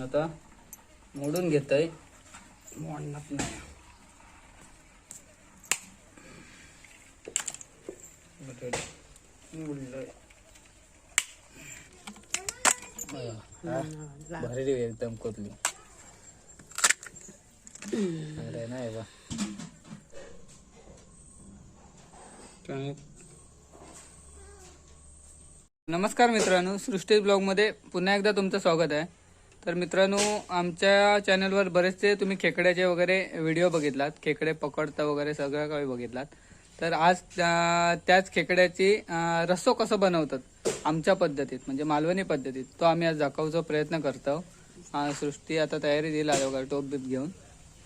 आता मोडून घेतोय. मोडणार नाही. भारी एकदम कोतली नाही बा. नमस्कार मित्रांनो, सृष्टी ब्लॉगमध्ये पुन्हा एकदा तुमचं स्वागत आहे. तर मित्रांनो, आमच्या चॅनलवर बरेचसे तुम्ही खेकड्याचे वगैरे व्हिडिओ बघितलात, खेकडे पकडता वगैरे सगळं काही बघितलात. तर आज त्याच खेकड्याची रस्सो कसं बनवतात आमच्या पद्धतीत, म्हणजे मालवणी पद्धतीत, तो आम्ही आज दाखवचा प्रयत्न करतो. सृष्टी आता तयारी दिला वगैरे टोप बीप घेऊन.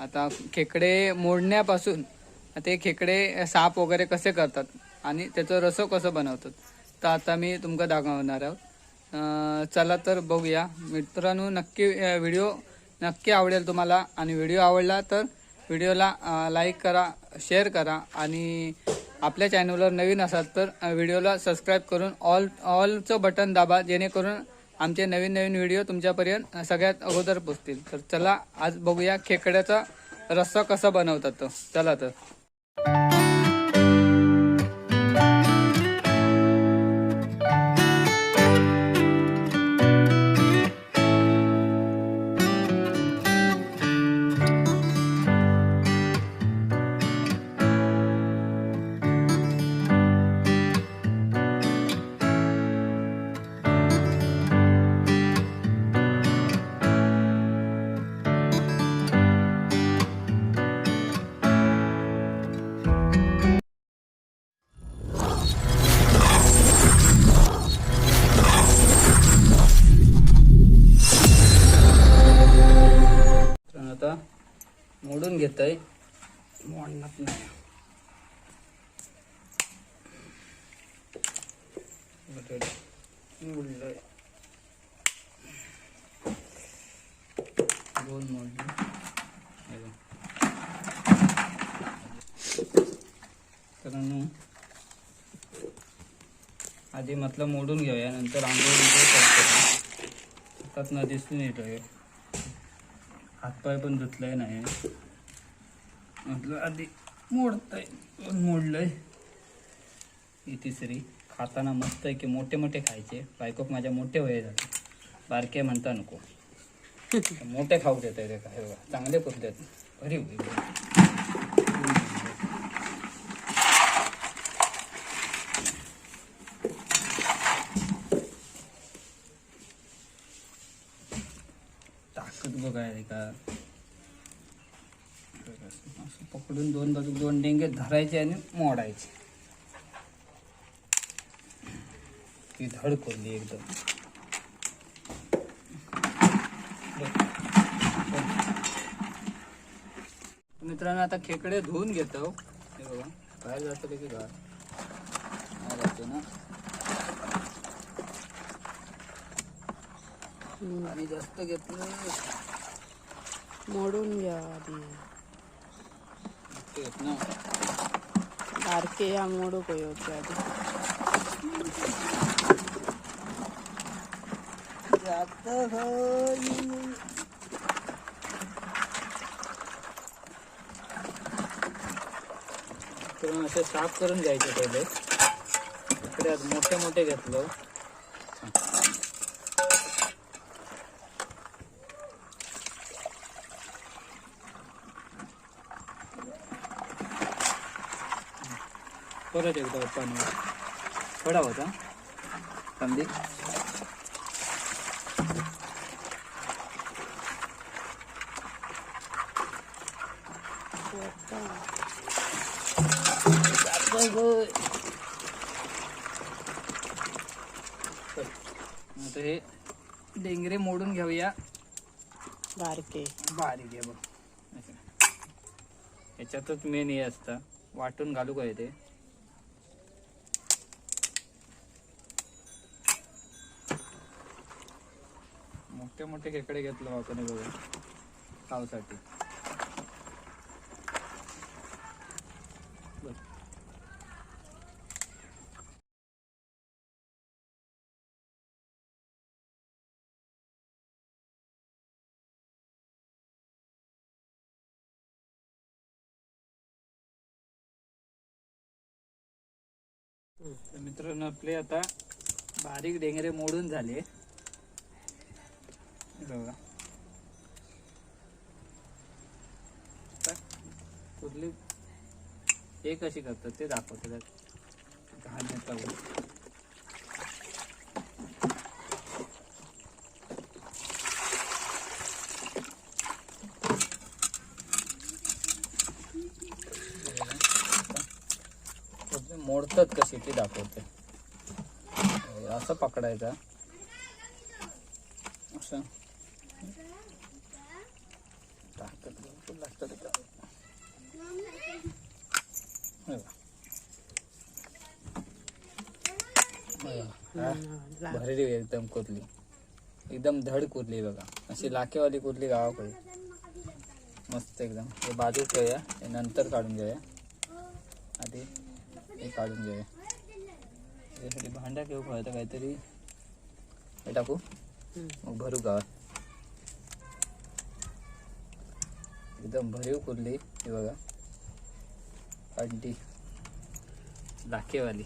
आता खेकडे मोडण्यापासून ते खेकडे साफ वगैरे कसे करतात आणि त्याचं रस्सो कसं बनवतात तर आता मी तुमका दाखवणार आहोत. चला तर बघूया मित्रांनो. नक्की व्हिडिओ नक्की आवडेल तुम्हाला, आणि व्हिडिओ आवडला तर व्हिडिओला लाईक करा, शेअर करा, आणि आपल्या चॅनलवर नवीन असाल तर व्हिडिओला सबस्क्राईब करून ऑलचं बटन दाबा, जेणेकरून आमचे नवीन नवीन व्हिडिओ तुमच्यापर्यंत सगळ्यात अगोदर पोहोचतील. तर चला आज बघूया खेकड्याचा रस्सा कसा बनवतात तो. चला तर. आता मोडून घेतोय. मोडणार नाही. मोडलंय. दोन मोडले. कारण आधी म्हटलं मोडून घेऊया, नंतर आंघोळ हातात न दिसून येतोय. हातपाय पण धुतलंय नाही, म्हटलं आधी मोडतंय. मोडलंय. ही तिसरी. खाताना मस्त आहे की मोठे मोठे खायचे. बायकोक माझ्या मोठे वय जाते, बारके म्हणता नको. मोठे खाऊ देत आहे काय बघा, चांगले पुरतात. बरी होईल. ताकद बघायला का असं पकडून दोन बाजू दोन डेंगे धरायचे आणि मोडायचे. ती धड खोलली एकदम. मित्रांनो, आता खेकडे धुवून घेतो. हे बघा, बाहेर जातो की बाहेर जातो ना. आणि जास्त घेतलं मोडून घ्या आधी. घेत ना बारके या मोडू होते आधी. जात असे साफ करून घ्यायचे पहिले. इकडे मोठे मोठे घेतलो. परत एकदा पाणी थोडा होता कांदी. आता हे डेंगरे मोडून घेऊया. बारके बारीक आहे बघ. याच्यातच मेन हे असतं, वाटून घालू काय ते. मोठे मोठे खेकडे घेतलं आपण बघा खाऊसाठी. तर मित्रांनो आपले आता बारीक डेंगरे मोडून झाले. हे बघा आता कुठली हे कशी करतात ते दाखवतो. घाण्याचा ऊस मोडतात कशी ती दाखवते. असं पकडायचा असं ताकद भरपूर लागतं त्याला. भरली एकदम कुरली, एकदम धड कुरली बघा. अशी लाखेवाली कुरली गावाकडे मस्त एकदम. हे बाजू ठेवूया, हे नंतर काढून घेऊया. आधी हे काढून घेऊया. त्यासाठी भांड्या घेऊ खायचं काहीतरी हे टाकू मग भरू गावात. एकदम भरीव कुरली हे बघा, अंडी लाखेवाली.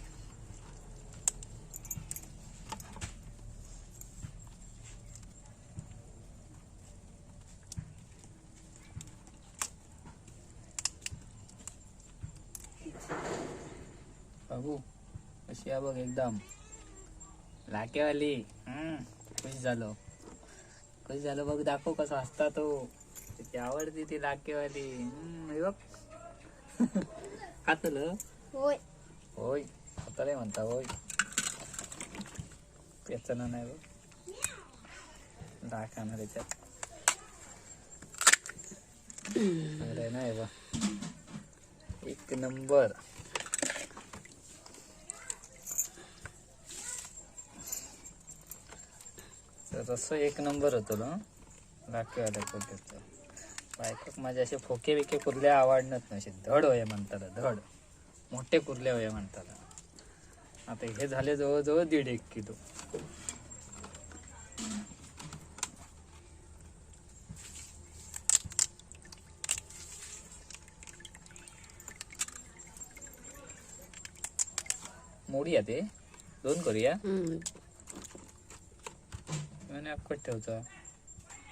बाबू कशी आहे बघ, एकदम लाखेवाली. कशी झालं, कशी झालं बघ, दाखव कसा असता तो. त्याची आवडती ती लाखेवाली. हे बघ खातलं होय होय खातलंय म्हणता होय. पेचना नाही बघ दाखवणार त्याच्यात. अरे नाही बघ, एक नंबर. रस्सा एक नंबर होतो ना लाखेवाल्या कुर्ल्याचं. बायकोक माझे असे फोके बिके कुर्ले आवडणार नाही. असे धड होय म्हणतात, धड मोठे कुर्ले होय म्हणतात. आता हे झाले जवळजवळ 1.5 किलो. मोडी ते 2 करूया आणि अक्कट ठेवचा.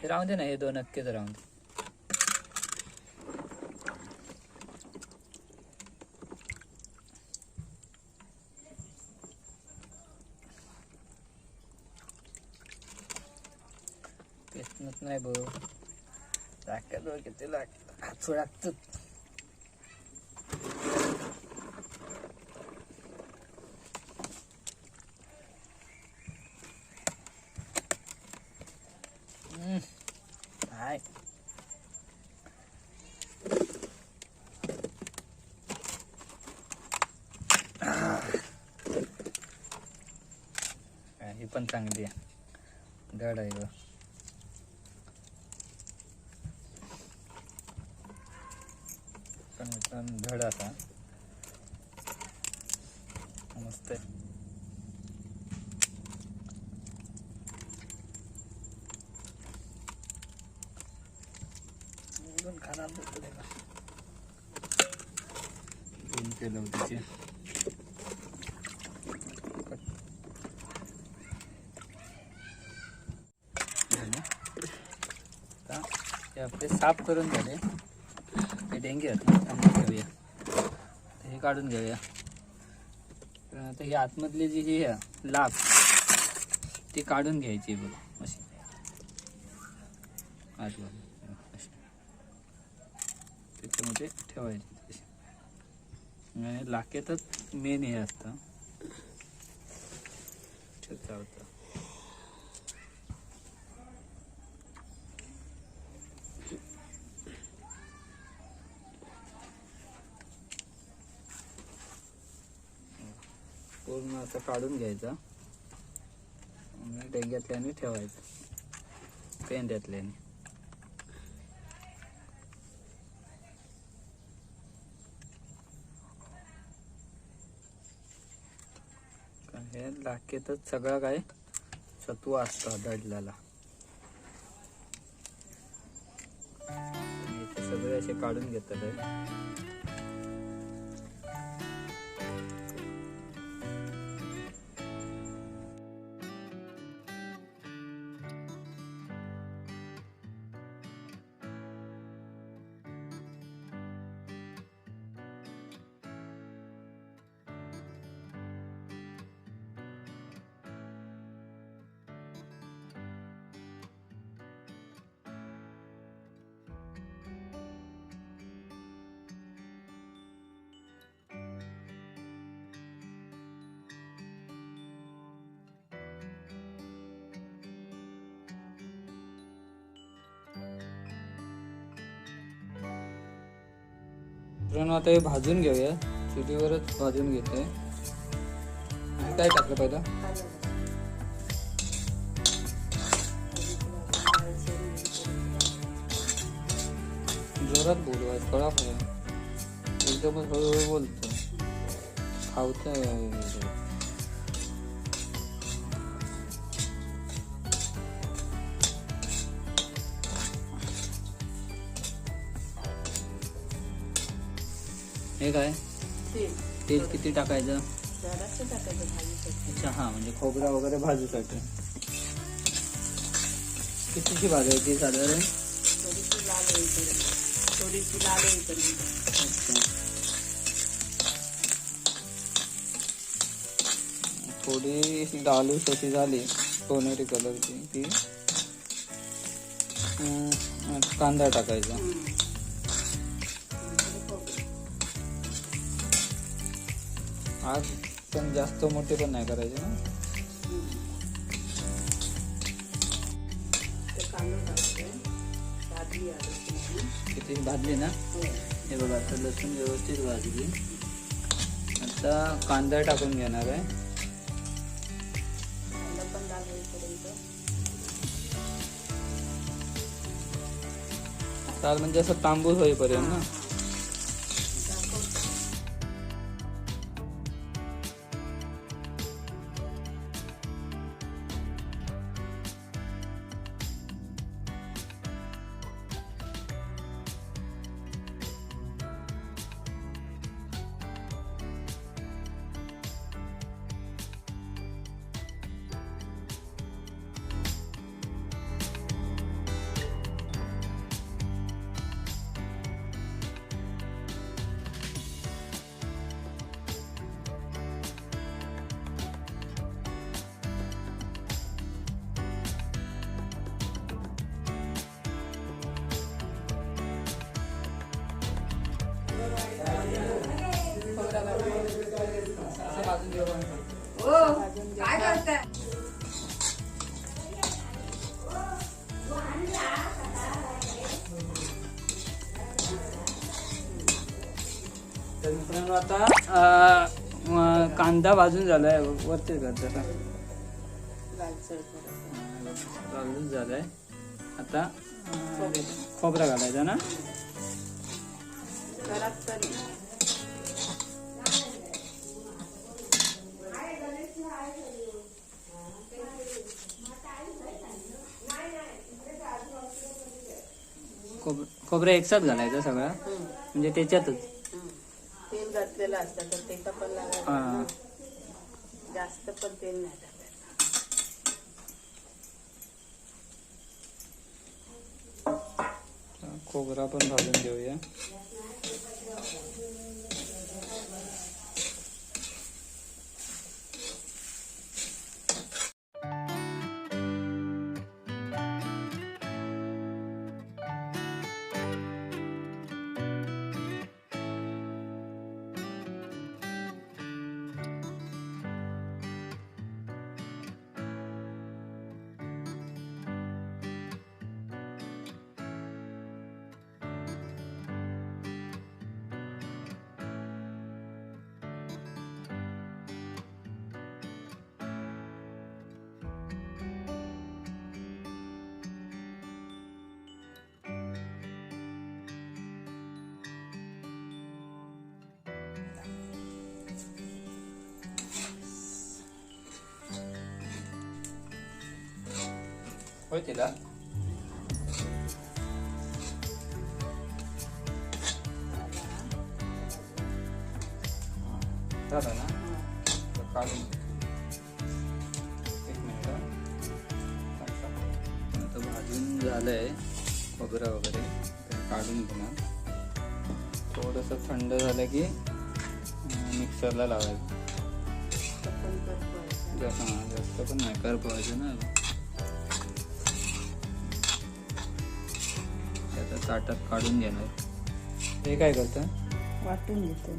हे राहून दे ना, हे 2 नक्कीच राहून दे. पेचनत नाही बघ, टाक्यात किती लागत हात लागतात. हाय ही पण चांगली आहे, धड आहे ग. पण धड असा मस्त आहे. खाना केलं त्याचे आपले साफ करून झाले. हे डेंगे आहेत ना, घेऊया हे काढून घेऊया. आता ही आतमधली जी ही लाभ ती काढून घ्यायची बघ अशी आतमध्ये. त्याच्यामध्ये ठेवायची आणि लाकेतच मेन हे असतं होतं. पूर्ण असं काढून घ्यायचं आणि डेंग्यातल्याने ठेवायचं पेंड्यातल्याने. हे लाखेतच सगळं काय सत्व असतं दडल्याला. सगळे असे काढून घेतात. मित्रांनो आता हे भाजून घेऊया, चुलीवरच भाजून घेते. काय टाकलं पहिलं? जोरात बोलवाय कळा काय एकदमच हळूहळू बोलतो. खावतंय हे काय तेल किती टाकायचं? अच्छा हा, म्हणजे खोबरा वगैरे भाजूसाठी. कितीची भाजायची साधारण? अच्छा, थोडी लालूस अशी झाली सोनेरी कलरची ती कांदा टाकायचा. आज पण जास्त मोठे पण नाही करायचे ना. किती भाजली ना. हे बघा आता लसूण व्यवस्थित भाजली. आता कांदा टाकून घेणार आहे. चाल म्हणजे असं तांबूस होईपर्यंत ना. काय करताय? तर मित्रांनो आता कांदा भाजून झालाय. वरती जरा भाजून झालाय. आता खोबरा घालायचा ना. खोबरं एकसाथ घालायचं सगळं म्हणजे त्याच्यातच. तेल घातलेलं असतं तर ते पण लागायचं. जास्त पण तेल नाही टाकायचं. खोबरा पण भाजून घेऊया. होय तिला झालं ना. काढून एक मिनिट. आता भाजून झालंय खोबरं वगैरे काढून घेणार. थोडंसं थंड झालं की मिक्सरला लावायचं. जास्त पण नाही करपवायचं ना. ताटात काढून घेणार. हे काय करतं? वाटून घेतो.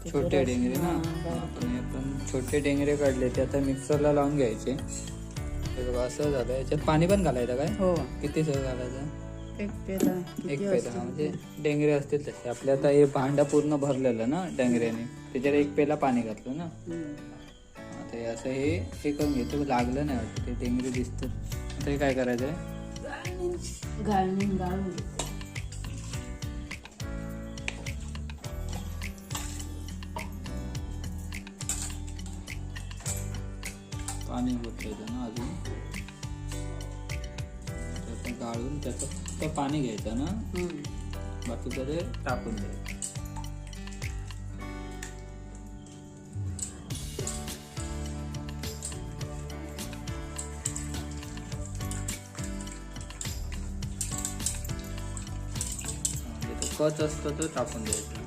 छोटे डेंगरे ना. आपण छोटे डेंगरे काढले ते आता मिक्सरला लावून घ्यायचे. हे बघा असं झालं. याच्यात पाणी पण घालायचं काय? हो. किती सगळं घालायचं? एक पेला एक पेला म्हणजे डेंगरे असतील तसे. आपले आता हे भांडा पूर्ण भरलेलं ना डेंगऱ्याने, त्याच्यात एक पेला पाणी घातलं ना. आता हे असं हे करून घेतो. लागलं नाही वाटतं, ते डेंगरे दिसतं. आता हे काय करायचंय, गाळून पाणी घालायचं ना अजून. त्याचं गाळून त्याचं ते पाणी घ्यायचं ना, बाकीचं ते टाकून द्यायचं. कच असतो तो टाकून द्यायचा.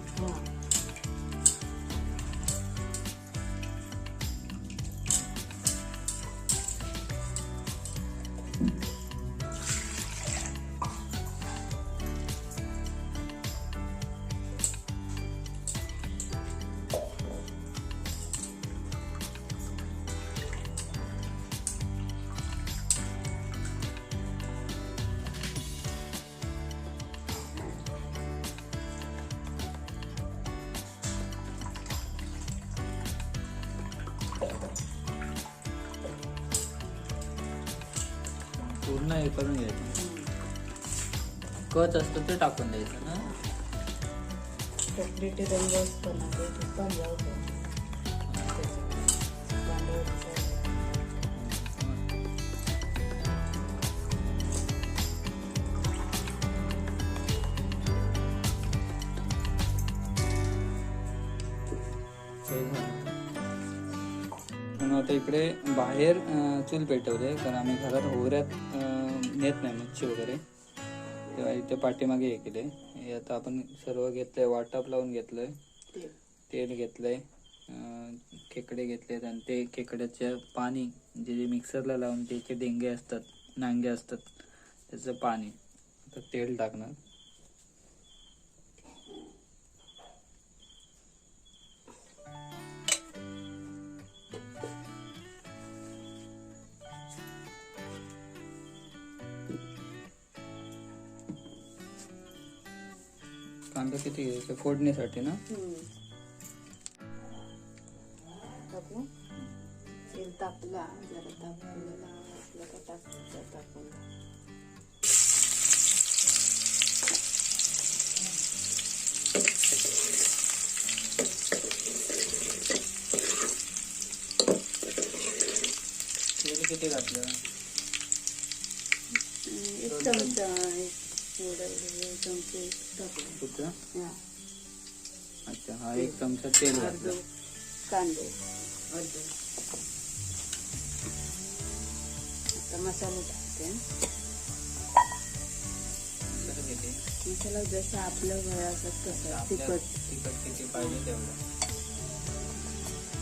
पूर्ण हे करून घ्यायचं. कच असतो ते टाकून द्यायचं ना. चॉकलेटी रंग असतो ना, ते तुपात लावतो. म्हणून आता इकडे बाहेर चूल पेटवले, कारण आम्ही घरात होऱ्यात नेत नाही मच्छी वगैरे, तेव्हा इथे पाठीमागे हे केले. हे आता आपण सर्व घेतलंय, वाटप लावून घेतलंय, तेल घेतलंय, खेकडे घेतलेत, आणि ते खेकड्याचे पाणी जे मिक्सरला लावून त्याचे डेंगे असतात, नांगे असतात, त्याचं पाणी. आता तेल टाकणार. कांदा किती घ्यायचा फोडणीसाठी ना. टाकू. तेल तापला, जरा तापलेला असलं का टाकायचं टाकून. तेल किती घातलं, एक चमचा, एवढं चमचे टाकले. कुठं. हा. अच्छा, हा 1 चमचा तेल घातलं. कांदे अर्ध. आता मसाले टाकते. मसाला जसं आपल्या घरात तसं तिखट किती पाहिजे तेवढं.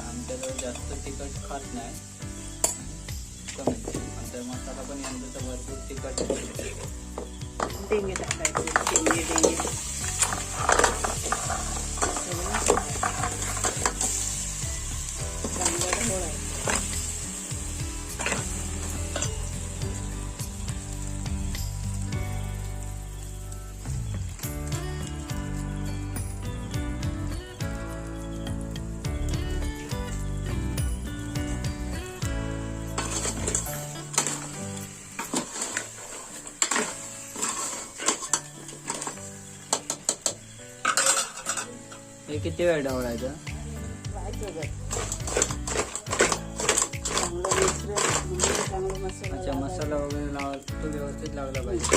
आमच्याजवळ जास्त तिखट खात नाही, कमी. आमचा मसाला पण यांचा भरपूर तिखट. डेंगे टाकायचे, डेंगे चांगलं होळायचं. हे किती वेळ ढवळायचं. चांगलं मिश्रण म्हणजे चांगलं मसाला. अच्छा, मसाला वगैरे तो व्यवस्थित लावला पाहिजे.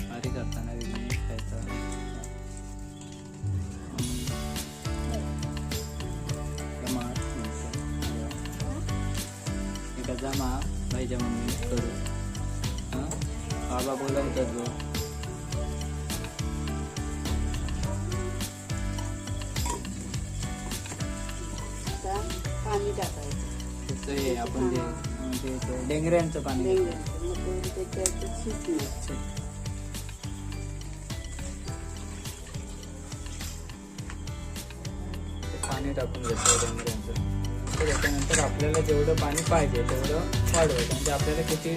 भारी करताना खायचा. जमा पाहिजे मम्मी करू. बाबा बोलवतात गो. पाणी टाकायचं. तसं हे आपण ते डेंगऱ्यांचं पाणी. त्याच्यात शिजणार. पाणी टाकून घेतो डोंगऱ्यांचं. तर त्याच्यानंतर आपल्याला जेवढं पाणी पाहिजे तेवढं वाढवायचं. म्हणजे आपल्याला किती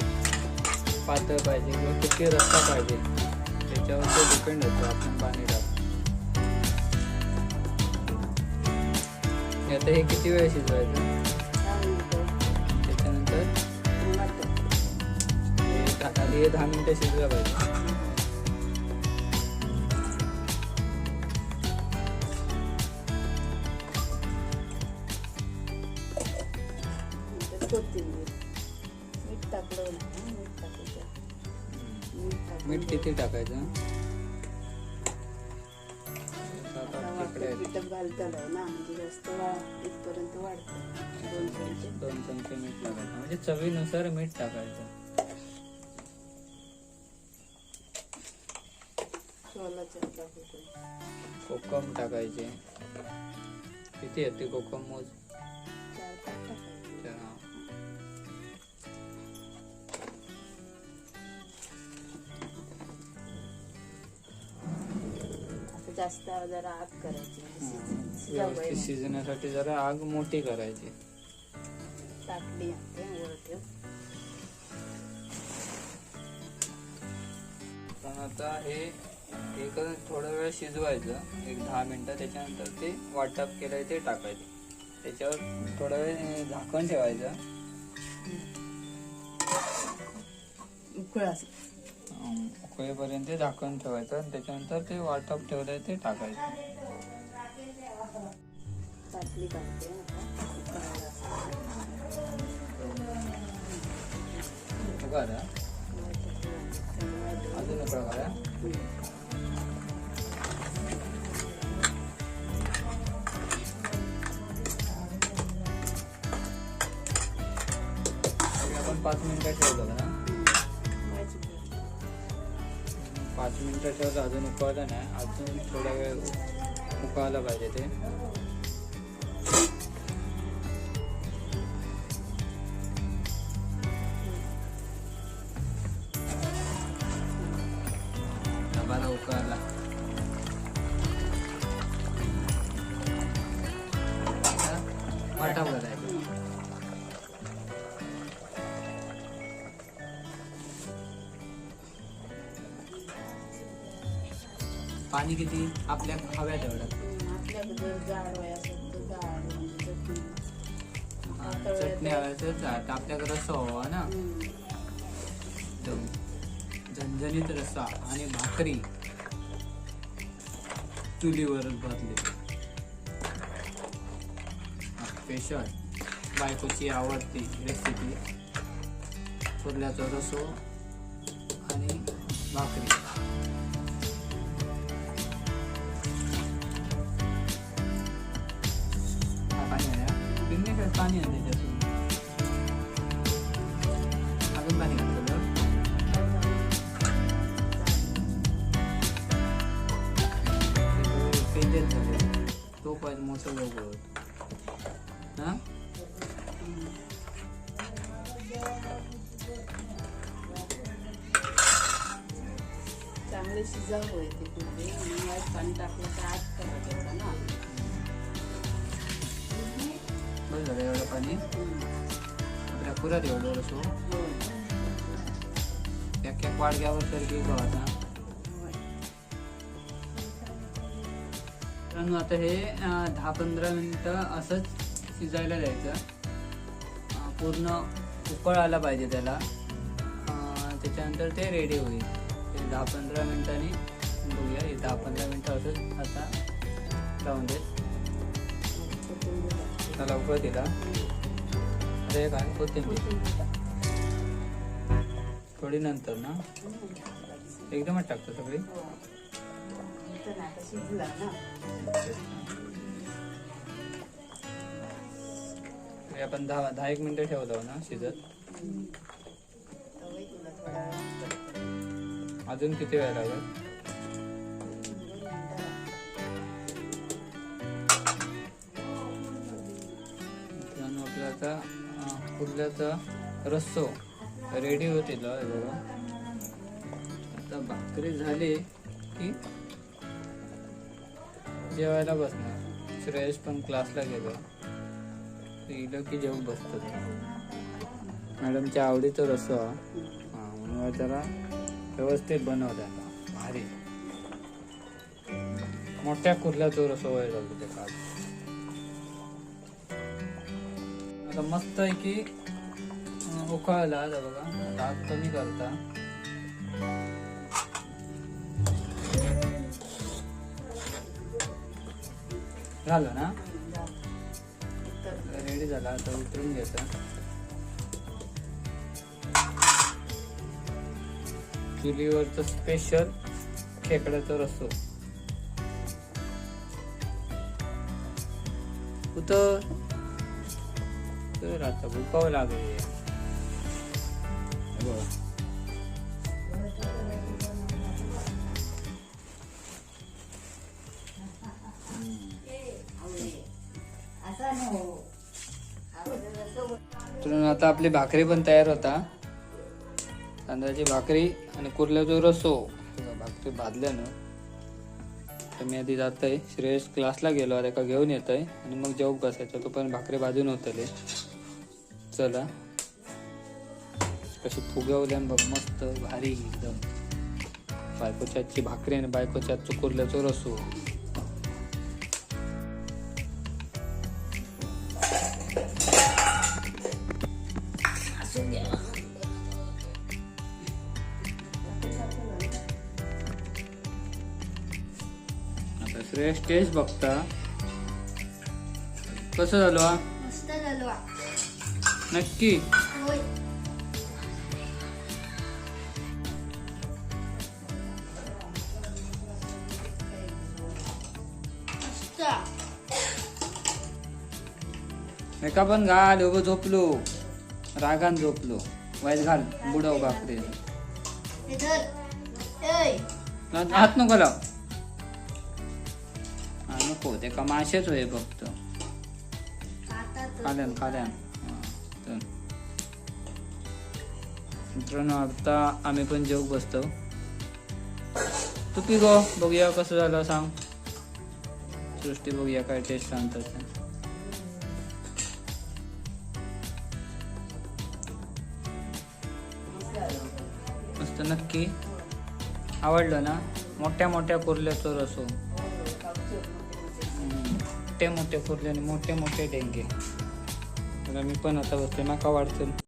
पातळ पाहिजे किंवा किती रस्सा पाहिजे त्याच्यावर ते डिपेंड होतं आपण पाणी टाकतो. आता हे किती वेळ शिजवायचं? त्याच्यानंतर हे 10 मिनिटं शिजलं पाहिजे. कोथिंबीर मीठ टाकलं ना, मीठ टाकायचं. मीठ किती टाकायचं? पीठ घालताना ना म्हणजे जास्त इथपर्यंत वाढतं. 2 चमचे मीठ टाकायचं. म्हणजे चवीनुसार मीठ टाकायचं. कोकम टाकायचे. किती येते कोकम मोज? 4 टाकायचे. जास्त जरा आग करायची. व्यवस्थित शिजण्यासाठी जरा आग मोठी करायची. टाकली वर ठेव. पण आता हे थोडा वेळ शिजवायचं, 1-10 मिनिटं. त्याच्यानंतर ते वाटप केलंय ते टाकायचं. त्याच्यावर थोडा वेळ झाकण ठेवायचं. उकळेपर्यंत झाकण ठेवायचं आणि त्याच्यानंतर ते वाटप ठेवलंय ते टाकायचं. टाकली टाकते अजून उकळा करा. आपण 5 मिनिटं ठेवलं ना. 5 मिनिटं ठेवलं, अजून उकळलं नाही. अजून थोडा वेळ उकळायला पाहिजे ते. डबाला उकळायला वाटप करायचं. पाणी किती आपल्या हव्या तेवढं. चटणी हव्याचं आपल्याकडे रस्सा हवा ना. झणझणीत रस्सा आणि भाकरी चुलीवरच भाजली. स्पेशल बायकोची आवडती रेसिपी. छोल्याचा रस्सो आणि भाकरी. पाणी आहे त्याच्यातून. अजून पाणी घातलं पेंदेत झाले. तो पाहिजे मोठं लोक होत ना. चांगले शिजावं येते पुढे. पाणी टाकलं तर आत करायचं ना. बस झालं एवढं पाणी. आपल्या पुरात एवढं रसो एक वाडग्यावर तर की गव्हाचा. तर आता हे 10-15 मिनिटं असंच शिजायला द्यायचं. पूर्ण उकळ आला पाहिजे त्याला. त्याच्यानंतर ते रेडी होईल. ते 10-15 मिनिटांनी बघूया. 10-15 मिनिटं असंच आता लावून देत. त्याला उकळ दिला. अरे काय कोथिंबीर थोडी नंतर ना. एकदमच टाकतो सगळी. आपण 10-1 मिनिटं ठेवलो ना शिजत. अजून किती वेळ लागेल? कुर्ल्याचा रस्सो रेडी होते. आता भाकरी झाली की जेवायला बसणार. श्रेयस पण क्लासला गेलो, इलो की जेवून बसतो. मॅडमच्या आवडीचं रस्सा म्हणून जरा व्यवस्थित बनवला भारी. मोठ्या कुर्ल्याचा रस्सा वय झालं ते काल. आता मस्त आहे की उकळला आता बघा, ताक कमी करता. झालं ना, रेडी झाला. आता उतरून घ्यायचा. चुलीवरचं स्पेशल खेकड्याचा रस्सा. तर आता भुकावं लागेल. आता आपली भाकरी पण तयार होता. तांदळाची भाकरी आणि कुर्ल्याचा रस्सो. भाकरी भाजल्यानं तर मी आधी जातोय. श्रेयस क्लासला गेलो, आता का घेऊन येतोय आणि मग जेवू बसायचं. तो पण भाकरी भाजून होतले. चला कशी फुगवल्या बघ, मस्त भारी एकदम. बायकोच्या आजची भाकरी आणि बायकोच्या आजचं कुर्ल्याचा रस्सो. आता श्रेयस टेस्ट बघता कसं झालो. मस्त झालो. नक्की होय. मस्त. एका पण घाल. उभं झोपलो, रागान झोपलो. वाईट घाल बुडव भाकरी. हे धर. ऐ. हात नको लाव. हा नको, ते का माशेच होय फक्त. खाल्यान खाल्यान. मित्रांनो आता आम्ही पण जेवू बसतो. तू पी गो, बघूया कसं झालं सांग. सृष्टी बघूया काय टेस्ट सांगतात. मस्त नक्की आवडलं ना. मोठ्या मोठ्या कुर्ल्याचं रस्सो. मोठे मोठे कुर्ले आणि मोठे मोठे डेंगे. मी पण आता बसते, नका वाढतील.